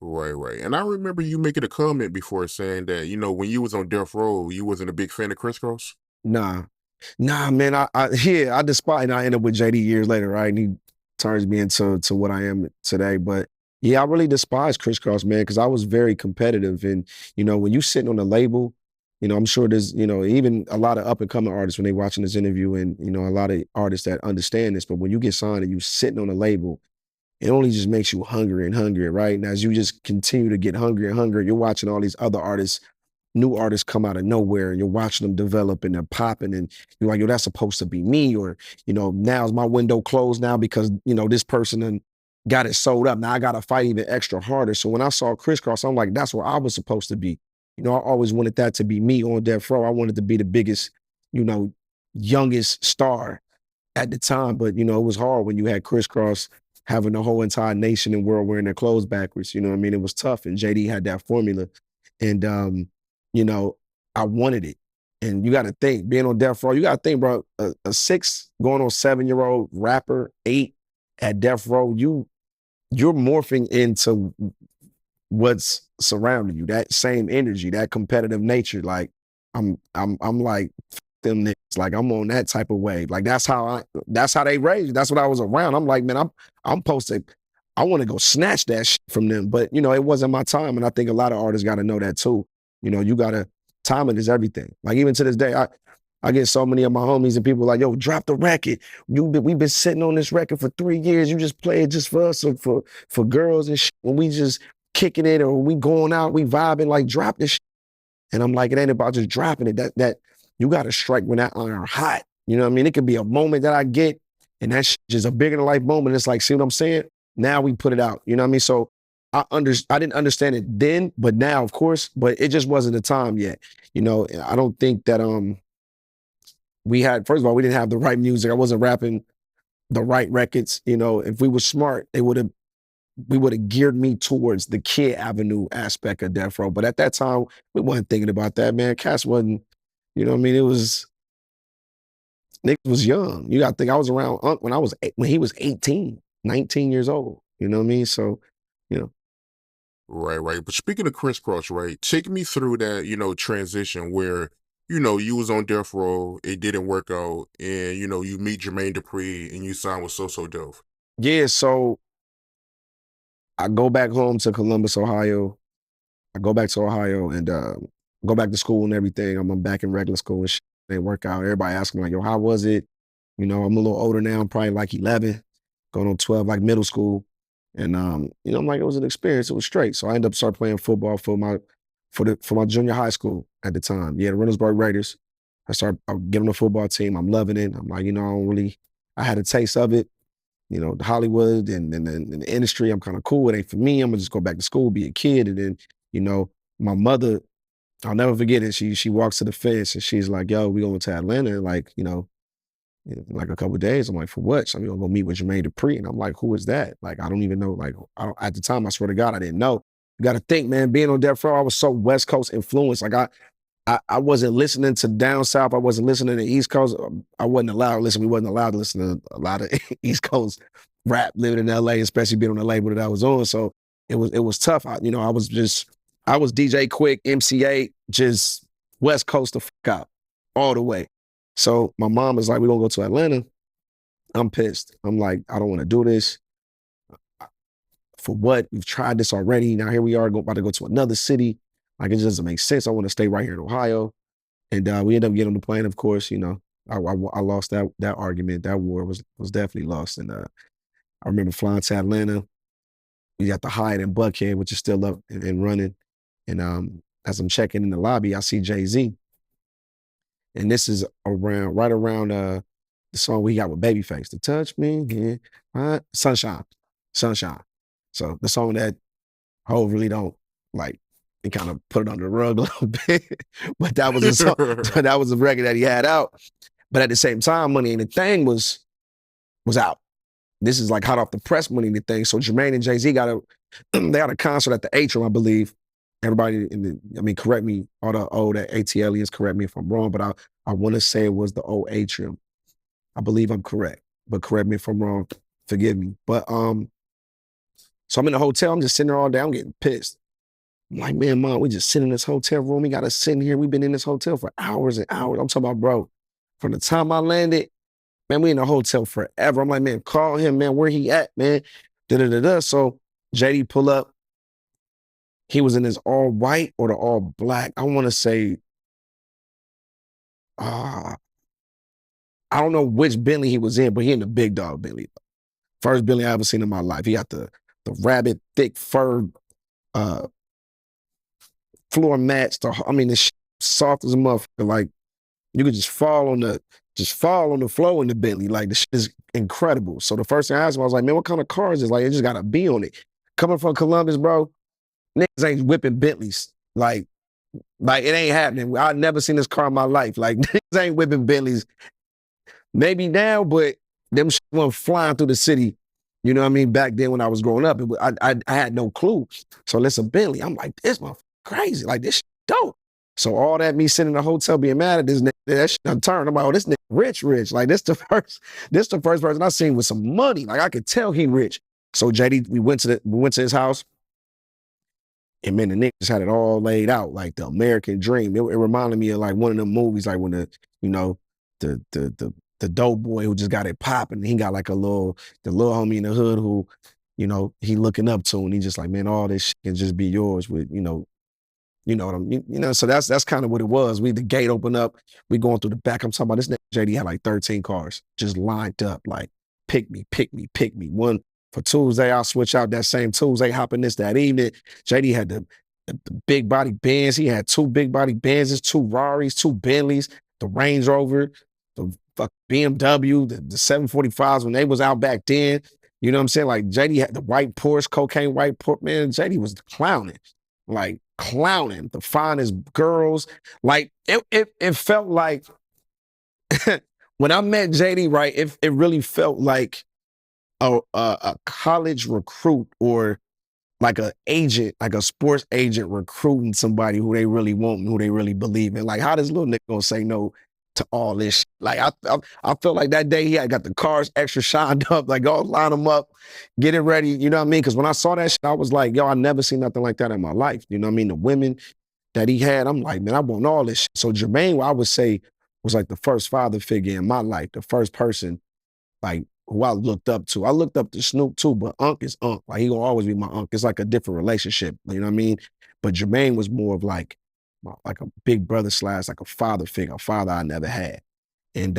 Right, right. And I remember you making a comment before saying that, when you was on death row, you wasn't a big fan of Kriss Kross. Nah, nah, man. I despise. And I end up with JD years later, right? And he turns me into what I am today. But yeah, I really despise Kriss Kross, man, because I was very competitive. And when you sitting on a label, I'm sure there's even a lot of up and coming artists when they watching this interview, and a lot of artists that understand this. But when you get signed and you sitting on a label, it only just makes you hungry and hungrier, right? And as you just continue to get hungrier and hungrier, you're watching all these other artists, new artists come out of nowhere, and you're watching them develop and they're popping, and you're like, yo, that's supposed to be me. Or, now's my window closed now because, this person done got it sold up. Now I got to fight even extra harder. So when I saw Kriss Kross, I'm like, that's where I was supposed to be. I always wanted that to be me on Death Row. I wanted to be the biggest, youngest star at the time. But, it was hard when you had Kriss Kross having the whole entire nation and world wearing their clothes backwards. You know what I mean? It was tough. And JD had that formula. And, you know, I wanted it. And you got to think, being on Death Row, you got to think, bro, a 6 going on 7-year-old rapper, 8 at Death Row, you're morphing into what's surrounding you, that same energy, that competitive nature. Like I'm like them niggas. Like I'm on that type of wave. Like that's how they raised. That's what I was around. I'm like, man, I'm posted. I want to go snatch that shit from them. But it wasn't my time. And I think a lot of artists got to know that too. You gotta, timing is everything. Like even to this day, I get so many of my homies and people like, yo, drop the record. We've been sitting on this record for 3 years. You just play it just for us or for girls and shit. When we just kicking it or we going out, we vibing, like drop this shit. And I'm like, it ain't about just dropping it. That you gotta strike when that iron hot. You know what I mean? It could be a moment that I get and that shit is a bigger than life moment. It's like, see what I'm saying? Now we put it out. You know what I mean? So I didn't understand it then, but now, of course, but it just wasn't the time yet. I don't think that we had, first of all, we didn't have the right music. I wasn't rapping the right records. If we were smart, we would have geared me towards the Kid Avenue aspect of Death Row. But at that time, we wasn't thinking about that, man. Cass wasn't, what I mean? It was, Nick was young. You got to think I was around when he was 18, 19 years old. You know what I mean? So, Right, right. But speaking of Kriss Kross, right, take me through that, transition where, you was on death row, it didn't work out, and, you meet Jermaine Dupri and you sign with So Dove. Yeah, so I go back home to Columbus, Ohio. I go back to Ohio and go back to school and everything. I'm back in regular school and shit. It didn't work out. Everybody asking me like, yo, how was it? I'm a little older now. I'm probably like 11, going on 12, like middle school. And I'm like, it was an experience. It was straight. So I ended up start playing football for my junior high school at the time. Yeah, the Reynoldsburg Raiders. I get on the football team. I'm loving it. I'm like, I had a taste of it. The Hollywood and the industry, I'm kind of cool. It ain't for me. I'm gonna just go back to school, be a kid. And then, my mother, I'll never forget it. She walks to the fence and she's like, yo, we going to Atlanta, like, in like a couple of days. I'm like, for what? So I'm gonna go meet with Jermaine Dupri. And I'm like, who is that? Like, I don't even know. Like, at the time, I swear to God, I didn't know. You got to think, man, being on Death Row, I was so West Coast influenced. Like, I wasn't listening to down South. I wasn't listening to East Coast. I wasn't allowed to listen. We wasn't allowed to listen to a lot of East Coast rap living in LA, especially being on the label that I was on. So it was tough. I was DJ Quick, MC8, just West Coast the fuck out all the way. So my mom was like, we're gonna go to Atlanta. I'm pissed. I'm like, I don't want to do this. For what? We've tried this already. Now here we are about to go to another city. Like it just doesn't make sense. I want to stay right here in Ohio. And we ended up getting on the plane, of course. I lost that argument. That war was definitely lost. And I remember flying to Atlanta. We got the Hyatt in Buckhead, which is still up and running. And as I'm checking in the lobby, I see Jay-Z. And this is right around the song we got with Babyface, "To Touch Me Again," right? Sunshine. So the song that Hov really don't like, he kind of put it under the rug a little bit. But that was a song, that was a record that he had out. But at the same time, Money Ain't a Thing was out. This is like hot off the press, Money Ain't a Thing. So Jermaine and Jay-Z they had a concert at the Atrium, I believe. Everybody correct me, all the old ATLians, correct me if I'm wrong, but I want to say it was the old Atrium. I believe I'm correct, but correct me if I'm wrong. Forgive me. But So I'm in the hotel, I'm just sitting there all day, I'm getting pissed. I'm like, man, mom, we just sit in this hotel room. We got to sit in here. We've been in this hotel for hours and hours. I'm talking about, bro, from the time I landed, man, we in the hotel forever. I'm like, man, call him, man, where he at, man? Da-da-da-da. So JD pull up. He was in his all white or the all black. I want to say, I don't know which Bentley he was in, but he in the big dog Bentley. First Bentley I ever seen in my life. He got the rabbit, thick fur, floor mats. It's soft as a motherfucker. Like, you could just fall on the floor in the Bentley. Like, the shit is incredible. So the first thing I asked him, I was like, man, what kind of car is this? Like, it just got a B on it. Coming from Columbus, bro, niggas ain't whipping Bentleys. Like it ain't happening. I've never seen this car in my life. Like, niggas ain't whipping Bentleys. Maybe now, but them shit went flying through the city. You know what I mean? Back then when I was growing up, I had no clue. So listen, Bentley, I'm like, this motherfucker crazy. Like, this shit dope. So all that, me sitting in the hotel being mad at this nigga, that shit done turned. I'm like, oh, this nigga rich. Like, this the first person I seen with some money. Like, I could tell he rich. So JD, we went to his house. And man, the nigga just had it all laid out, like the American dream. It reminded me of like one of them movies, like when the dope boy who just got it popping. He got like the little homie in the hood who, he looking up to, and he just like, man, all this shit can just be yours with, what I'm, so that's kind of what it was. The gate opened up, we going through the back. I'm talking about this nigga JD had like 13 cars just lined up, like, pick me. One for Tuesday, I'll switch out that same Tuesday, hopping this that evening. JD had the big body Benz. He had 2 big body Benzes, 2 Raris, 2 Bentleys, the Range Rover, the BMW, the 745s when they was out back then. You know what I'm saying? Like, JD had the white Porsche, cocaine white Porsche. Man, JD was clowning. Like, clowning. The finest girls. Like, it felt like when I met JD, right, it really felt like a college recruit, or like a agent, like a sports agent recruiting somebody who they really want and who they really believe in. Like, how this little nigga gonna say no to all this shit? Like, I felt like that day he had got the cars extra shined up, like, go line them up, get it ready, you know what I mean? Because when I saw that shit, I was like, yo, I never seen nothing like that in my life. You know what I mean? The women that he had, I'm like, man, I want all this shit. So Jermaine, I would say, was like the first father figure in my life, the first person, like, who I looked up to. I looked up to Snoop too, but Unc is Unc. Like, he gonna always be my Unc. It's like a different relationship, you know what I mean? But Jermaine was more of like a big brother / like a father figure, a father I never had. And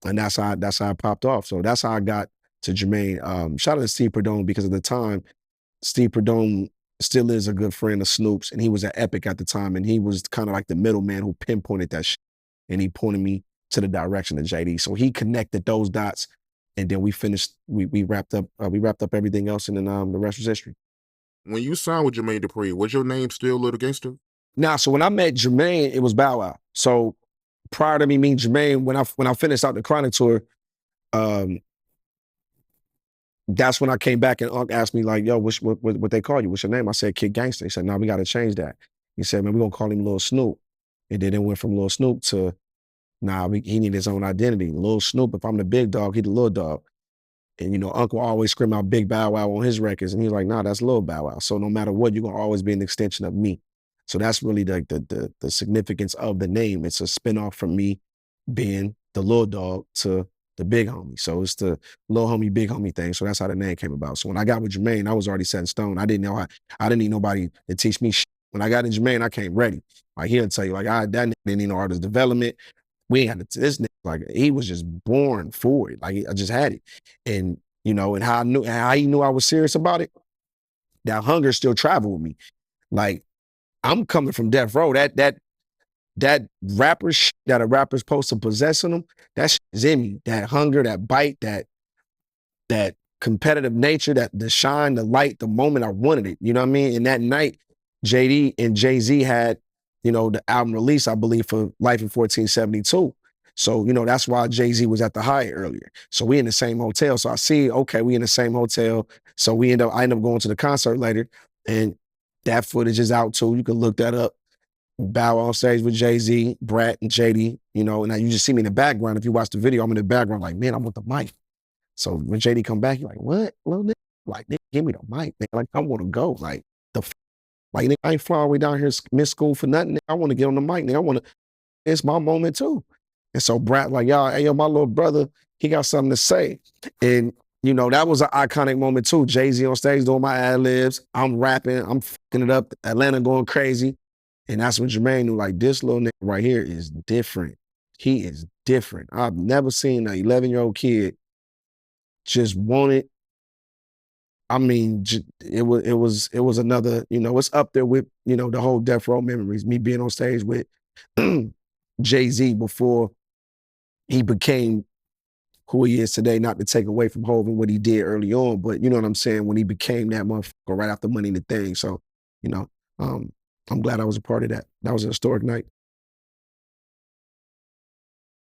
that's how I popped off. So that's how I got to Jermaine. Shout out to Steve Perdome, because at the time, Steve Perdome still is a good friend of Snoop's, and he was at Epic at the time, and he was kind of like the middleman who pinpointed that shit, and he pointed me to the direction of JD. So he connected those dots, and then we finished. We wrapped up everything else, and then the rest was history. When you signed with Jermaine Dupri, was your name still Little Gangster? Nah, so when I met Jermaine, it was Bow Wow. So prior to me meeting Jermaine, when I finished out the Chronic tour, that's when I came back and Unc asked me, like, yo, what they call you? What's your name? I said, Kid Gangster. He said, no, we got to change that. He said, man, we're going to call him Lil Snoop. And then it went from Lil Snoop to, he need his own identity. Lil Snoop, if I'm the big dog, he the little dog. And, Uncle always scream out Big Bow Wow on his records. And he's like, nah, that's Lil Bow Wow. So no matter what, you're going to always be an extension of me. So that's really like the significance of the name. It's a spinoff from me being the little dog to the big homie. So it's the little homie, big homie thing. So that's how the name came about. So when I got with Jermaine, I was already set in stone. I didn't need nobody to teach me shit. When I got in Jermaine, I came ready. Like, he'll tell you, like, that nigga didn't need no artist development. We ain't had to, this nigga, like, he was just born for it. Like, I just had it. And, and how he knew I was serious about it, that hunger still traveled with me. Like, I'm coming from death row. That rapper shit that a rapper's supposed to possess in them, that shit is in me. That hunger, that bite, that competitive nature, that the shine, the light, the moment I wanted it. You know what I mean? And that night, JD and Jay-Z had, the album release, I believe, for Life in 1472. So, that's why Jay-Z was at the Hyatt earlier. So we in the same hotel. So I see, okay, we in the same hotel. So I end up going to the concert later, and that footage is out too. You can look that up. Bow on stage with Jay-Z, Brat, and JD, and now you just see me in the background. If you watch the video, I'm in the background like, man, I want the mic. So when JD come back, you're like, what? Little nigga? Like, nigga, give me the mic, man. Like, I wanna go. Like, like, nigga, I ain't flying all the way down here, miss school for nothing. I wanna get on the mic, nigga. I wanna it's my moment too. And so Brat like, y'all, hey, yo, my little brother, he got something to say. And, that was an iconic moment too. Jay-Z on stage doing my ad-libs. I'm rapping, I'm fucking it up, Atlanta going crazy. And that's when Jermaine knew, like, this little nigga right here is different. He is different. I've never seen an 11-year-old kid just want it. I mean, it was another, it's up there with, the whole Death Row memories, me being on stage with Jay-Z before he became who he is today, not to take away from Hov and what he did early on, but you know what I'm saying, when he became that motherfucker right after Money and the Thing. So, you know, um, I'm glad I was a part of that. That was a historic night.